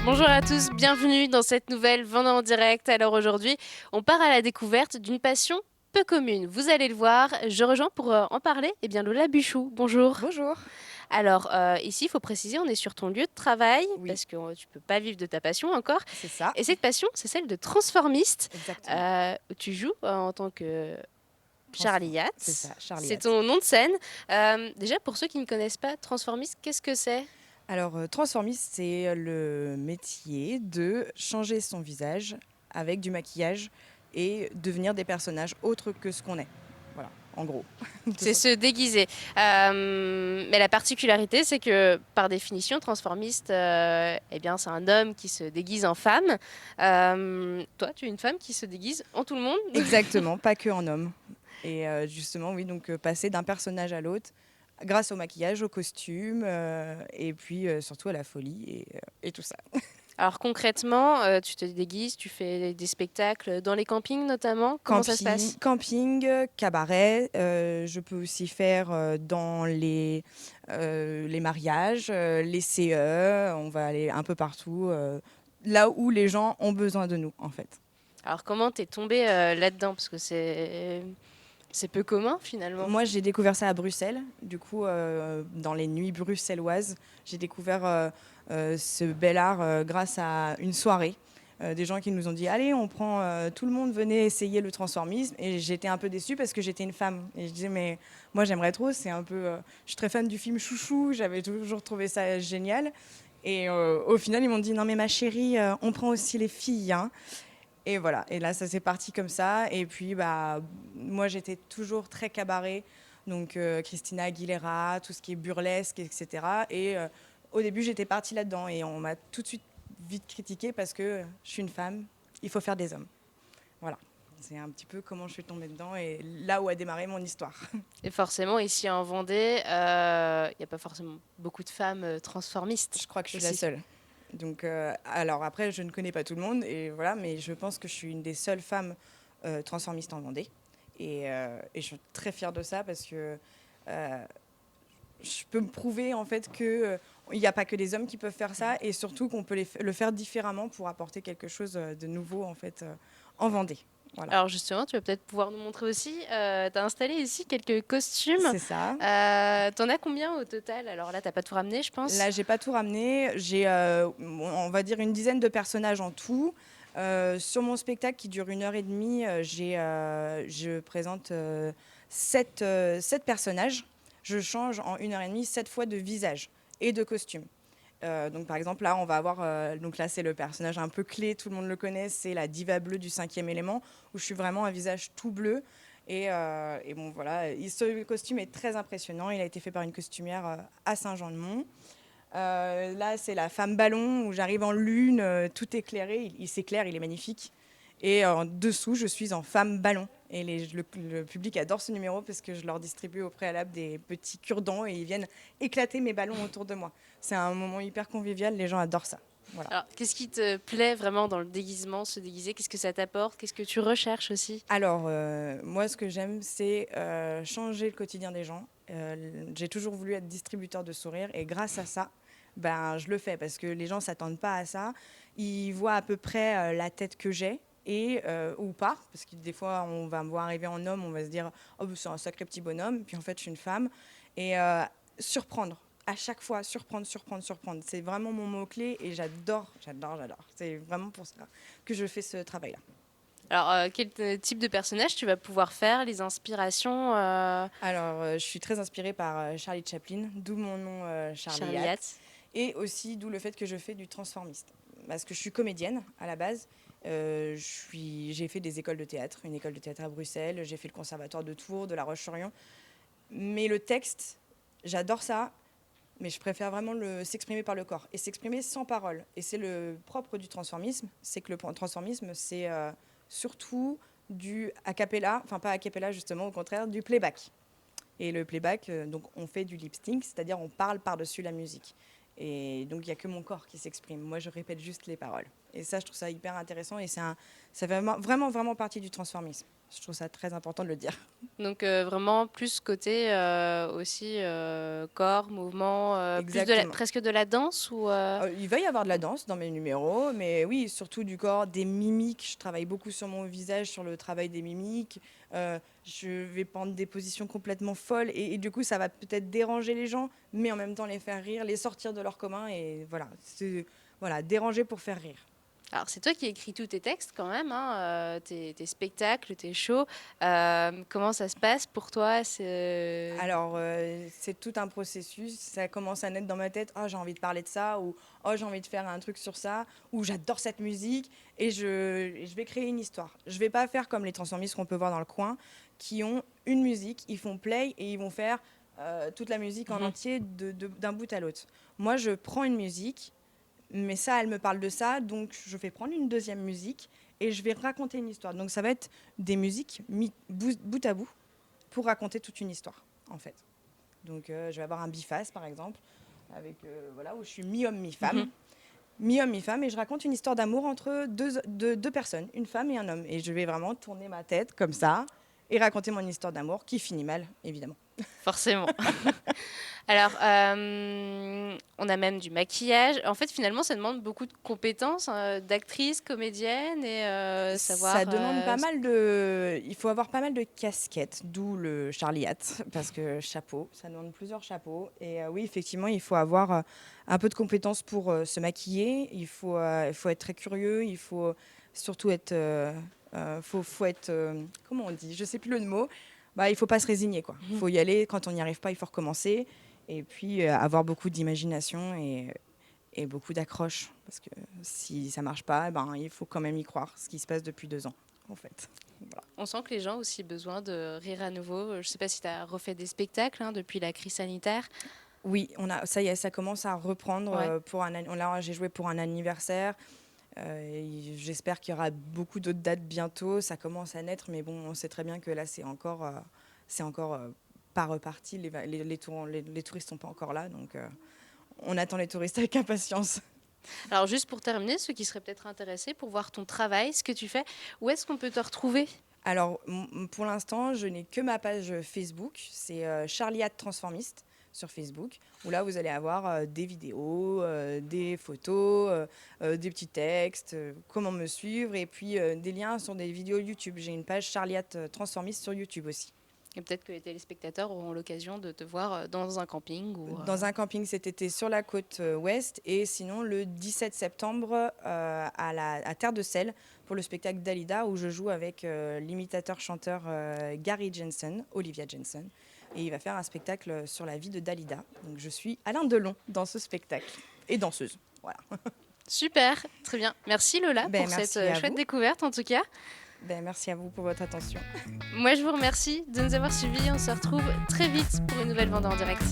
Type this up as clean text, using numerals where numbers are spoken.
Bonjour à tous, bienvenue dans cette nouvelle Vendée en direct. Alors aujourd'hui, on part à la découverte d'une passion peu commune. Vous allez le voir, je rejoins pour en parler Lola Buchou. Bonjour. Bonjour. Alors ici, il faut préciser, on est sur ton lieu de travail Oui, parce que tu peux pas vivre de ta passion encore. c'est ça, Et cette passion, c'est celle de transformiste. exactement. Où tu joues en tant que Charlie C'est ça, Yates. Charlie C'est Hatt. ton nom de scène. Déjà, pour ceux qui ne connaissent pas transformiste, qu'est-ce que c'est? Alors, transformiste, c'est le métier de changer son visage avec du maquillage et devenir des personnages autres que ce qu'on est. Voilà, en gros. Tout C'est ça. se déguiser. Mais la particularité, c'est que par définition, transformiste, c'est un homme qui se déguise en femme. Toi, tu es une femme qui se déguise en tout le monde. Exactement, pas que en homme. Et justement, oui, donc passer d'un personnage à l'autre grâce au maquillage, au costume, et puis surtout à la folie et tout ça. Alors concrètement, tu te déguises, tu fais des spectacles dans les campings notamment. Comment ça se passe? Camping, cabaret, je peux aussi faire, dans les mariages, les CE, on va aller un peu partout, là où les gens ont besoin de nous, en fait. Alors comment t'es tombée là-dedans? Parce que c'est peu commun finalement. Moi, j'ai découvert ça à Bruxelles, du coup, dans les nuits bruxelloises, j'ai découvert, ce bel art, grâce à une soirée. Des gens qui nous ont dit: «Allez, on prend, tout le monde venez essayer le transformisme» et j'étais un peu déçue parce que j'étais une femme et je disais: «Mais moi, j'aimerais trop, c'est un peu, je suis très fan du film Chouchou, j'avais toujours trouvé ça génial» et au final, ils m'ont dit: «Non mais ma chérie, on prend aussi les filles, hein». Et voilà, et là, ça s'est parti comme ça. Et puis, bah, moi, j'étais toujours très cabaret, donc Christina Aguilera, tout ce qui est burlesque, etc. Et au début, j'étais partie là-dedans, et on m'a tout de suite vite critiquée parce que je suis une femme, il faut faire des hommes. Voilà, c'est un petit peu comment je suis tombée dedans et là où a démarré mon histoire. Et forcément, ici en Vendée, il n'y a pas forcément beaucoup de femmes transformistes Je crois que je suis la aussi. seule. Donc, alors après, je ne connais pas tout le monde, et voilà, mais je pense que je suis une des seules femmes transformistes en Vendée. Et je suis très fière de ça parce que euh, je peux me prouver en fait que il n'y a pas que les hommes qui peuvent faire ça, et surtout qu'on peut le faire différemment pour apporter quelque chose de nouveau en fait en Vendée. Voilà, Alors justement, tu vas peut-être pouvoir nous montrer aussi. Tu as installé ici quelques costumes. c'est ça. T'en as combien au total? Alors là, t'as pas tout ramené, je pense. Là, j'ai pas tout ramené. J'ai, on va dire, une dizaine de personnages en tout. Sur mon spectacle qui dure 1 heure et demie, je présente sept personnages. Je change en 1 heure et demie 7 fois de visage et de costume. Donc par exemple là on va avoir, donc là c'est le personnage un peu clé, tout le monde le connaît, c'est la diva bleue du cinquième élément, où je suis vraiment un visage tout bleu. Et bon voilà, ce costume est très impressionnant, il a été fait par une costumière à Saint-Jean-de-Mont. Là, c'est la femme ballon où j'arrive en lune, tout éclairé, il s'éclaire, il est magnifique. Et en dessous, je suis en femme ballon. Et le public adore ce numéro parce que je leur distribue au préalable des petits cure-dents et ils viennent éclater mes ballons autour de moi. C'est un moment hyper convivial, les gens adorent ça. Voilà. Alors, qu'est-ce qui te plaît vraiment dans le déguisement, se déguiser? Qu'est-ce que ça t'apporte? Qu'est-ce que tu recherches aussi? Alors, moi, ce que j'aime, c'est changer le quotidien des gens. J'ai toujours voulu être distributeur de sourires et grâce à ça, ben, je le fais parce que les gens s'attendent pas à ça. Ils voient à peu près la tête que j'ai et ou pas, parce que des fois, on va me voir arriver en homme, on va se dire, oh, c'est un sacré petit bonhomme, puis en fait, je suis une femme. Et surprendre. À chaque fois, surprendre, surprendre, surprendre. C'est vraiment mon mot-clé et j'adore, j'adore, j'adore. C'est vraiment pour ça que je fais ce travail-là. Alors, quel type de personnage tu vas pouvoir faire? Les inspirations Alors, je suis très inspirée par Charlie Chaplin, d'où mon nom Charlie Charlie Hatt, Hatt. et aussi d'où le fait que je fais du transformiste. Parce que je suis comédienne à la base. J'ai fait des écoles de théâtre, une école de théâtre à Bruxelles, j'ai fait le conservatoire de Tours, de La Roche-sur-Yon. Mais le texte, j'adore ça, mais je préfère vraiment s'exprimer par le corps et s'exprimer sans parole. Et c'est le propre du transformisme, c'est que le transformisme, c'est surtout du a cappella, enfin pas a cappella justement, au contraire, du playback. Et le playback, donc on fait du lip sync, c'est-à-dire on parle par-dessus la musique. Et donc il n'y a que mon corps qui s'exprime. Moi, je répète juste les paroles. Et ça, je trouve ça hyper intéressant et ça fait vraiment, vraiment, vraiment partie du transformisme. Je trouve ça très important de le dire. Donc vraiment plus côté aussi corps, mouvement, Exactement. presque de la danse ou Il va y avoir de la danse dans mes numéros, mais oui, surtout du corps, des mimiques. Je travaille beaucoup sur mon visage, sur le travail des mimiques. Je vais prendre des positions complètement folles et du coup, ça va peut-être déranger les gens, mais en même temps les faire rire, les sortir de leur commun et voilà, voilà, déranger pour faire rire. Alors, c'est toi qui écris tous tes textes quand même, hein, tes spectacles, tes shows. Comment ça se passe pour toi? Alors, c'est tout un processus. Ça commence à naître dans ma tête. Oh, j'ai envie de parler de ça, ou oh, j'ai envie de faire un truc sur ça, ou j'adore cette musique, et je vais créer une histoire. Je vais pas faire comme les transformistes qu'on peut voir dans le coin, qui ont une musique, ils font play et ils vont faire toute la musique en Mhm. entier d'un bout à l'autre. Moi, je prends une musique, mais ça, elle me parle de ça, donc je vais prendre une deuxième musique et je vais raconter une histoire. Donc ça va être des musiques mis bout à bout pour raconter toute une histoire, en fait. Donc je vais avoir un biface, par exemple, avec, voilà, où je suis mi-homme, Mhm. mi-femme. Mi-homme, mi-femme, et je raconte une histoire d'amour entre deux personnes, une femme et un homme. Et je vais vraiment tourner ma tête comme ça et raconter mon histoire d'amour qui finit mal, évidemment. Forcément. Alors, on a même du maquillage. En fait, finalement, ça demande beaucoup de compétences d'actrice, comédienne et Ça savoir. demande pas mal de... Il faut avoir pas mal de casquettes, d'où le Charlie Hat, parce que chapeau, ça demande plusieurs chapeaux. Et oui, effectivement, il faut avoir un peu de compétences pour se maquiller. Il faut être très curieux. Il faut surtout être... faut être... comment on dit? Je sais plus le mot. Bah, il faut pas se résigner, quoi. Il Mhm. faut y aller. Quand on n'y arrive pas, il faut recommencer. Et puis avoir beaucoup d'imagination et beaucoup d'accroche. Parce que si ça marche pas, ben, il faut quand même y croire, ce qui se passe depuis 2 ans, en fait. Voilà. On sent que les gens ont aussi besoin de rire à nouveau. Je ne sais pas si tu as refait des spectacles hein, depuis la crise sanitaire. Oui, ça y est, ça commence à reprendre. Ouais. Là, j'ai joué pour un anniversaire. J'espère qu'il y aura beaucoup d'autres dates bientôt. Ça commence à naître, mais bon, on sait très bien que là, c'est encore pas reparti. Les touristes sont pas encore là, donc on attend les touristes avec impatience. Alors, juste pour terminer, ceux qui seraient peut-être intéressés pour voir ton travail, ce que tu fais, où est-ce qu'on peut te retrouver? Alors, pour l'instant, je n'ai que ma page Facebook. C'est Charliat Transformiste sur Facebook, où là, vous allez avoir des vidéos, des photos, des petits textes, comment me suivre, et puis des liens sur des vidéos YouTube. J'ai une page Charliat Transformiste sur YouTube aussi. Et peut-être que les téléspectateurs auront l'occasion de te voir dans un camping ou. Dans un camping cet été sur la côte ouest, et sinon le 17 septembre à Terre de Sel pour le spectacle Dalida, où je joue avec l'imitateur-chanteur Gary Jensen, Olivia Jensen, et il va faire un spectacle sur la vie de Dalida. Donc je suis Alain Delon dans ce spectacle, et danseuse. Voilà. Super, très bien. Merci Lola pour Merci cette à chouette vous. découverte en tout cas. Merci à vous pour votre attention. Moi je vous remercie de nous avoir suivis. On se retrouve très vite pour une nouvelle Vendée en direct.